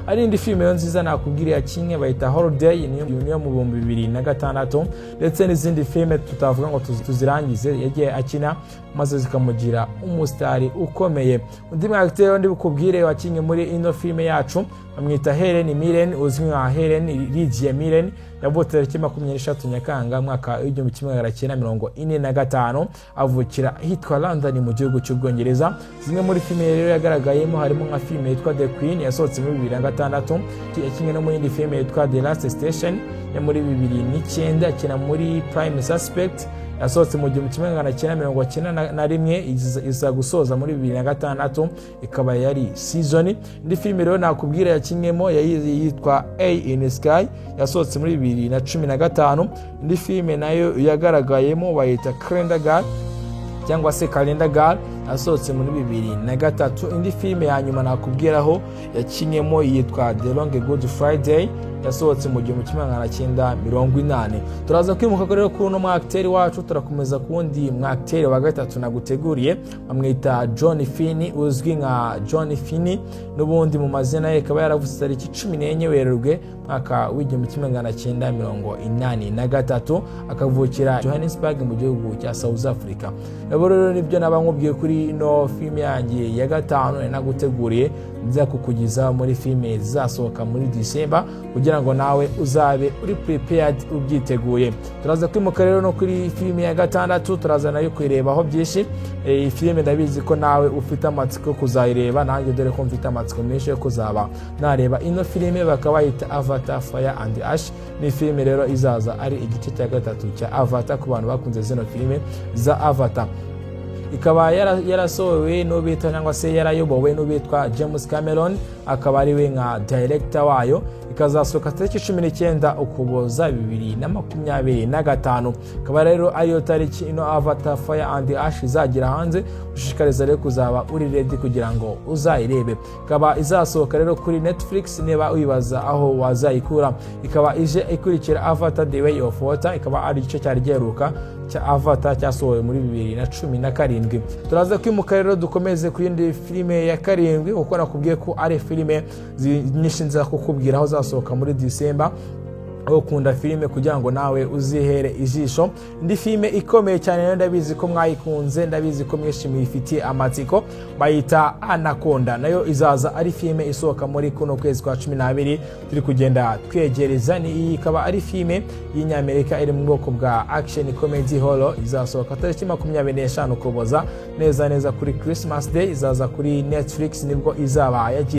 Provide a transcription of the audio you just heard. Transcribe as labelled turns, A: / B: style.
A: ari indi filime yo nziza nakubwira ya kimwe bayita Holiday niyo mu 2006 ndetse n'izindi filime tutavuga ngo tuzirangize yagiye akina maze zikamugira umusitari ukomeye. Undi mwacteur ndi bukubwire wa kimwe muri ino filime yacu amwita Helen Mirren uzwi nka Helen Lydia Mirren yavutse tariki 23 Nyakanga mwaka w'1945 avukira hitwa London mu gihugu cy'Ubwongereza. Zimwe muri filime rero yagaragayemo harimo nka filime yitwa The Queen yasohotse muri 2006, yakinnye no mu yindi filime yitwa The Last Station ya muri 2009, akina muri Prime Suspect yasohotse mu 1991 iza gusoza muri 2006 ikaba yari season. Indi filime rero nakubwira yakinyemo yitwa A in the Sky yasohotse muri 2015. Indi filime nayo yagaragayemo bayita Calendar Girl cyangwa se Calendar Girl yasohotse muri 2003. Indi filime ya nyuma nakubwiraho yakinyemo yitwa The Long Good Friday yasohotse mu 1980. Turaza kwimuka rero kuri no mwacteur wacu turakomeza kundi mwacteur wa gatatu naguteguriye bamwita John Finney uzwi nka John Finney n'ubundi mu mazina ye akaba yaravutse tariki 14 Werurwe mwaka w'1983 akavukira Johannesburg mu gihugu cya South Africa. Rero nibyo nabankubwiye kuri no filime yanjye ya gatanu naguteguriye nza kukugiza muri filime zasohoka muri December kugira ngo nawe uzabe uri prepared ubyiteguye. Turaza kwimuka rero no kuri filime ya gatandatu turaza nayo kwirebaho byinshi. Iyi filime ndabizi ko nawe ufite amatsiko kuzayireba, nanjye dore ko mfite amatsiko menshi yo kuzaba nareba ino filime bakaba yita Avatar Fire and Ash. Ni filime rero izaza ari igice cya gatatu cya Avatar ku bantu bakunze zino filime za Avatar. Ikaba yarasohowe no bita cyangwa se yarayobowe no bitwa James Cameron akaba ari we nka director wayo. Ikazasohoka tariki 19 Ukuboza 2025. Akaba rero ariyo tariki ino Avatar Fire and Ash izagira hanze. Ushishikariza rero kuzaba uri ready kugira ngo uzayirebe. Ikaba izasohoka rero kuri Netflix niba uyibaza aho wazayikura. Ikaba ije ikurikira Avatar The Way of Water, ikaba ari igice cyari giheruka cya Avatar cyasohowe muri 2017. Turaza kwimuka rero dukomeze ku yindi filime ya karindwi uko nakubwiye ko ari filime nyinshi nza kukubwira aho zasohoka muri December. Ukunda filime kugira ngo nawe uzihere ijisho. Indi filime ikomeye cyane ndabizi ko mwayikunze, ndabizi ko mwishimiye ifitiye amatsiko bayita Anaconda, nayo izaza ari filime isohoka muri kuno kwezi kwa 12 turi kugenda twegereza. Ni ikaba ari filime y'Inyamerika iri mu bwoko bwa action comedy horror. Izasohoka tariki 25 Ukuboza neza kuri Christmas Day. Izaza kuri Netflix nibwo izaba yagiye